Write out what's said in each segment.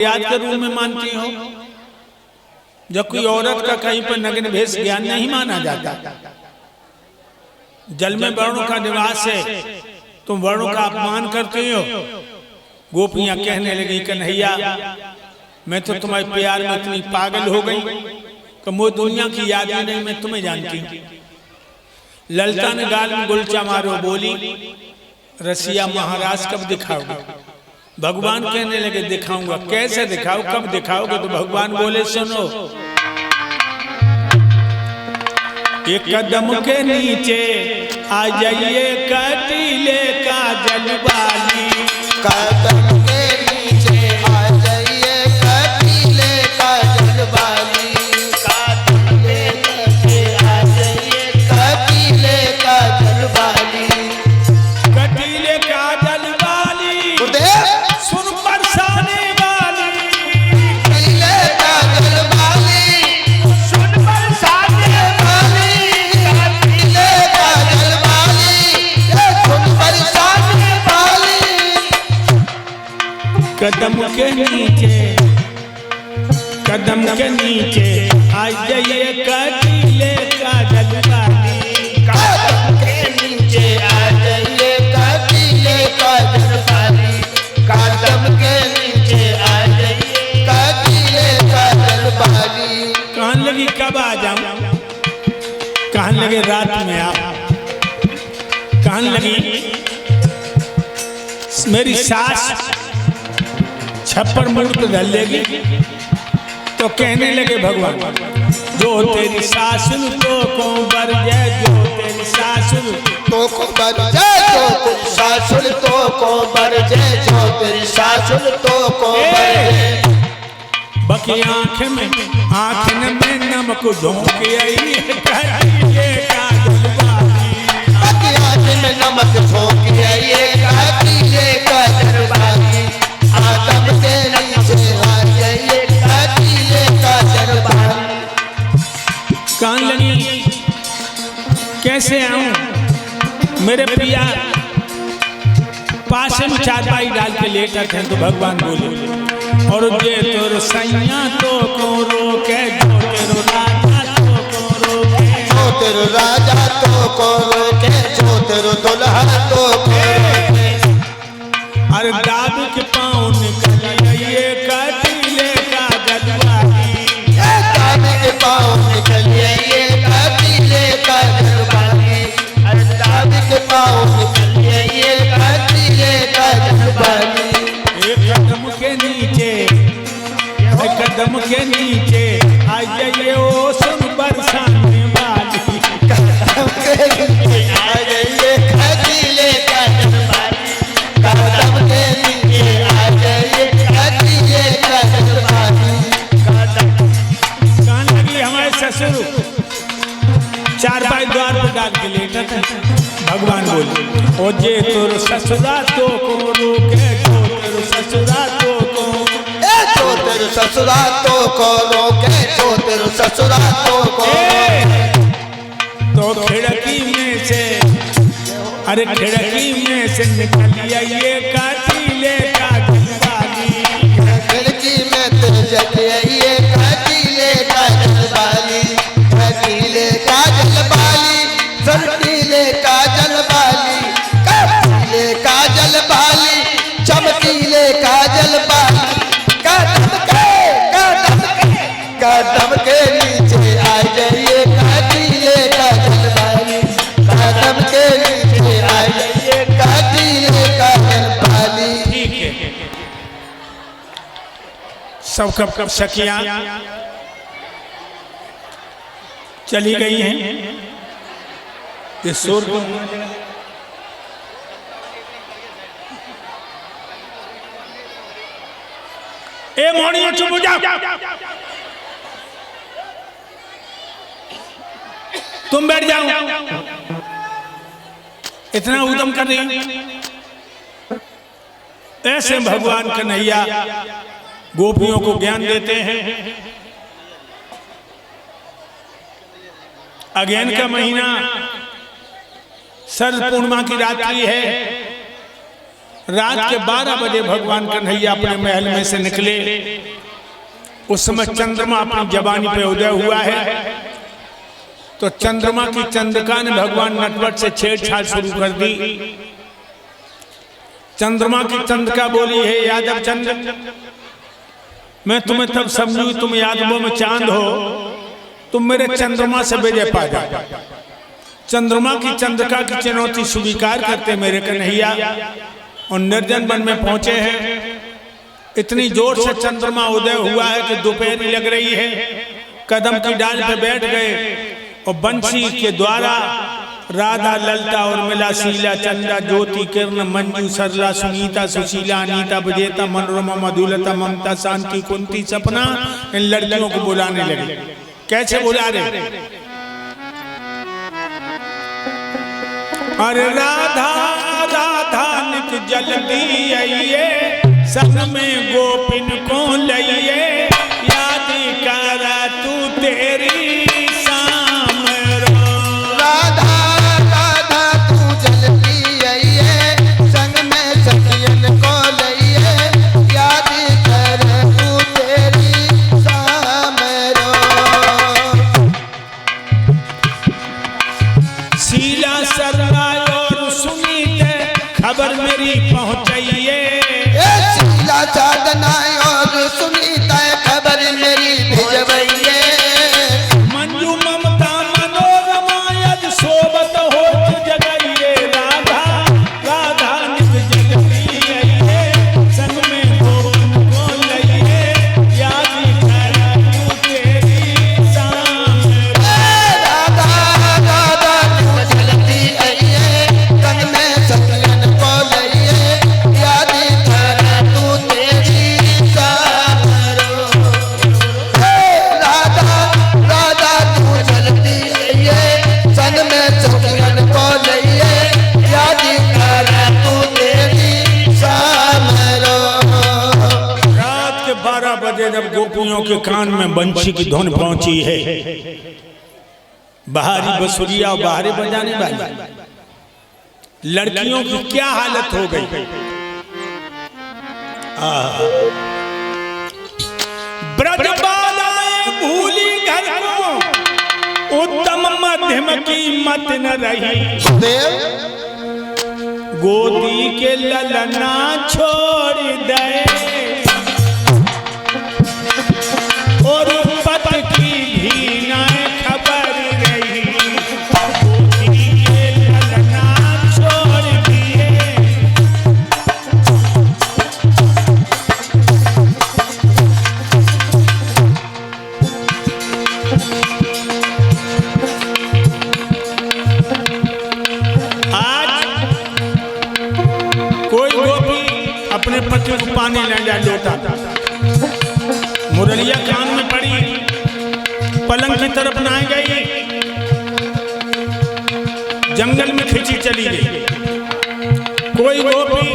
याद के रूप में मानती हो। जब कोई औरत का कहीं पर नग्न भेष ज्ञान नहीं माना जाता। जल में वर्णों का निवास है, तुम वर्णों का अपमान करते हो। गोपियां कहने लगी कन्हैया मैं तो तुम्हारे प्यार में इतनी पागल हो गई कि मुझे दुनिया की याद ही नहीं, मैं तुम्हें जानती। ललता ने गाल में गुलचा मारो बोली रसिया महाराज कब दिखाओगे? भगवान कहने लगे दिखाऊंगा। कैसे दिखाओ, कब दिखाओगे? तो भगवान बोले सुनो, एक कदम के नीचे आ जाइए कटीले का जलवाली। कदम के नीचे आ जाइए कटीले का जलवाली। कदम के नीचे आ जाइए कटीले का जलवाली। कटीले का जलवाली सुन बरसाने वाली। कटीले का जलवाली सुन बरसाने वाली। कटीले का जलवाली सुन बरसाने वाली। कदम के नीचे आ जाइए कटीले का जलवाली। कदम के नीचे आ जाइए कटीले का जलवाली। कदम के नीचे आ जाइए कटीले का जलवाली। कहने लगी कब आ जाऊं? कहने लगे रात में आप। कहने लगी मेरी सास छप्पर मुड़ पे धर लेगी। तो कहने लगे भगवान जो तेरी सासुर को बर जय, जो तेरी सासुर तो को बर जय, जो तेरी सासुर तो को बर जय, जो तेरी सासुर तो को बर जय। बकी आँख में नमक झोंक आई कटीले का जलवाली। बकी आँख में नमक झोंक आई कटीले का जलवाली। आदम के नीचे आ जाइए कटीले का जलवाली। कहने लगी कैसे आऊं? मेरे प्रिया पास में चारपाई डाल के लेटा थे। तो भगवान बोले और जे तोर सैया तो को रोके, जो तेरो राजा तो को रोके। जो तेरो राजा तो को रोके, जो तेरो दुल्हा तो को रोके। अरे दादू के पाँव निकल ये कटीले का जलवाली। दादू के पाँव निकल ये कटीले का जलवाली। अरे दादू के पाँव निकल ये कटीले का जलवाली। एक कदम के नीचे आ जाइए ओ सुन बरसाने वाली। कदम के नीचे आ जाइए कटीले का जलवाली। कदम के नीचे आ जाइए कटीले का जलवाली। कहने लगी हमारे ससुर चारपाई द्वार पर डाल के लेटा था। भगवान बोले ओ जे तोर ससुरा तो को रोके, जो तेरो ससुरा तो को जो तेरे ससुरा तो को रोके, जो तेरे ससुरा तो को रोके। तो खिड़की में से, अरे खिड़की में से निकलिया ये कटीले का जलवाली। खिड़की में तेज ये कटीले का जलवाली। कटीले का जलवाली, चमकीले का जलवाली। कटीले का जलवाली, चमकीले का जलवाली। कदम के नीचे आ जाइए कटीले का जलवाली। कदम के नीचे आ जाइए कटीले का जलवाली। ठीक है। सब कब सखियां चली गई हैं। ये शोर को ए मोहनिया चुप हो जाओ, तुम बैठ जाओ। इतना उद्यम कर रही। ऐसे भगवान कन्हैया गोपियों को ज्ञान देते हैं। अगेन का महीना शरद पूर्णिमा की रात्रि है। रात के 12 बजे भगवान कन्हैया अपने महल में से निकले। उस समय चंद्रमा अपनी जवानी पे उदय हुआ है। तो चंद्रमा की चंद्रिका ने भगवान नटवट से छेड़छाड़ शुरू कर दी। चंद्रमा की चंद्रिका बोली, हे यादव चंद्र, मैं तुम्हें तब समझू तुम यादवों में चांद हो, तुम मेरे चंद्रमा से विजय पा जाओ। चंद्रमा की चंद्रिका की चुनौती स्वीकार करते मेरे कन्हैया और निर्जन वन में पहुंचे हैं। इतनी जोर से चंद्रमा उदय हुआ है कि दोपहर लग रही है। कदम की डाल पे बैठ गए और बंसी के द्वारा राधा, ललता और मिला, शीला, चंदा, ज्योति, किरण, मंजू, सरला, सुनीता, सुशीला, अनीता, विजेता, मनोरमा, मधुलता, ममता, शांति, कुंती, सपना इन लड़कियों को बुलाने लगे। कैसे बुला रहे? अरे राधा राधा नित जल्दी आइए, संग में गोपिन को लइए, याद करा तू तेरी शाम रो। राधा राधा तू जल्दी आइए, संग में सखियन को लइए, याद कर तू तेरी शाम रो। शीला, सरला और सुनीते खबर मेरी पहुंचाइए। शीला, साधना और सुनीता खबर मेरी भेजबइए। मंजू, ममता, मनोरमा यद सोबत हो जगइए। राधा राधा नित जल्दी आइए, संग में गोपिन को लइए, याद करा तू तेरी शाम रो। राधा राधा तू जल्दी आइए, संग में सखियन को लइए, याद कर तू तेरी शाम रो। राधा राधा तू जल्दी आइए, संग में सखियन को लइए, याद कर तू तेरी शाम रो। रात के 12 बजे जब गोपियों के कान में बंशी की धुन पहुंची है, बाहरी बसुरिया और बाहरी बजाने वाली लड़कियों की क्या हालत हो गई। ब्रज बालाएं भूली घर को, उत्तम मध्यम की मत न रही। देव गोदी के ललना छोड़ दे और पत की भी न खबर रही। गोदी के ललना छोड़ दिए, आज कोई गोपी अपने पति को पानी ले जा लोटा, मुरलिया कान में पड़ी, पलंग की तरफ नहा गई, जंगल में खिंची चली गई। कोई गोपी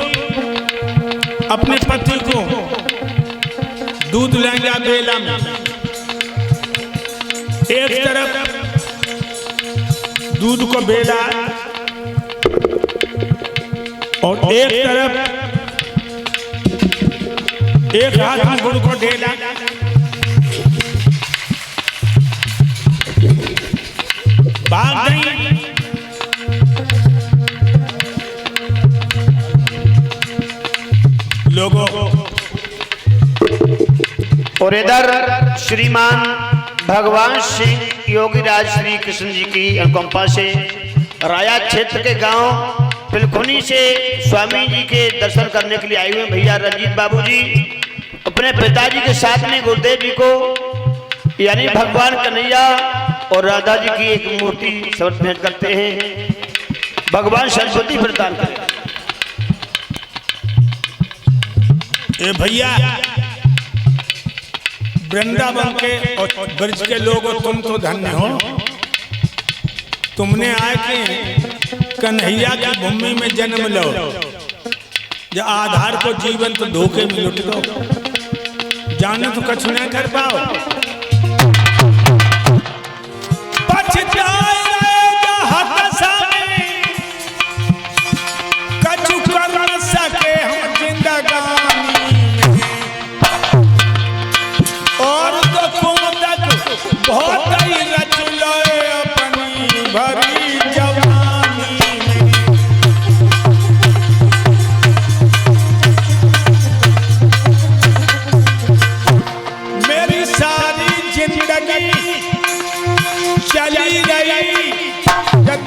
अपने पति को दूध ले जा बेला में, एक तरफ दूध को बेला और एक तरफ एक हाथ में गुड़ को ढेला। भाग गई। लोगों और इधर श्रीमान भगवान सिंह योगीराज श्री कृष्ण जी की अनुकंपा से राया क्षेत्र के गांव पिलखुनी से स्वामी जी के दर्शन करने के लिए आए हुए भैया रंजीत बाबू जी अपने पिताजी के साथ में गुरुदेव जी को यानी भगवान कन्हैया और राधा जी की एक मूर्ति समर्पित करते हैं। भगवान सरस्वती प्रदान करें। ए भैया, वृंदावन के और ब्रज के लोगों, तुम तो धन्य हो। तुमने आके कन्हैया की भूमि में जन्म लो, जो आधार को जीवन तो धोखे में लुट दो, जाने तो कछु न कर पाओ। कछु कर न सके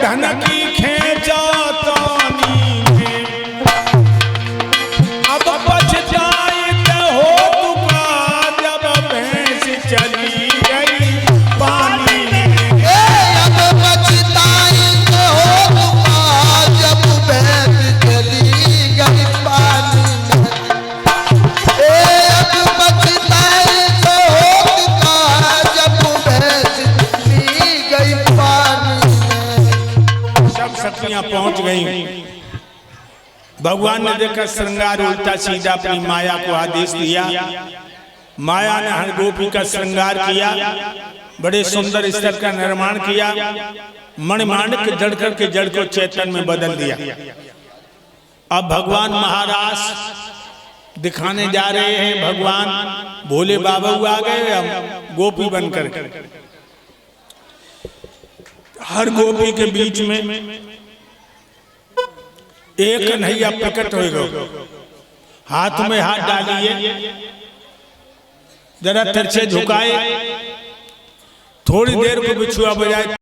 धन की खेचा तानी में, अब पछताते हो तुका जब भैंस चली गई पानी में। अब पछताएंगे हो तुका जब भैंस चली गई पानी में। अब पछताएंगे हो तुका जब भैंस चली गई पानी में। सब सखियां पहुंच गई। भगवान ने देखा श्रृंगार उल्टा सीधा अपनी माया को आदेश दिया। माया ने हर गोपी का श्रृंगार किया, बड़े सुंदर स्तर का निर्माण किया, मणिमाणिक के जड़ करके जड़ को चैतन्य में बदल दिया। अब भगवान महाराज दिखाने जा रहे हैं, भगवान भोले बाबा आ गए हम गोपी बनकर। हर गोपी के बीच में एक कन्हैया प्रकट होगा, हाथ में हाथ डालिए, जरा तिरछे झुकाए, थोड़ी देर को बिछुआ बजाए।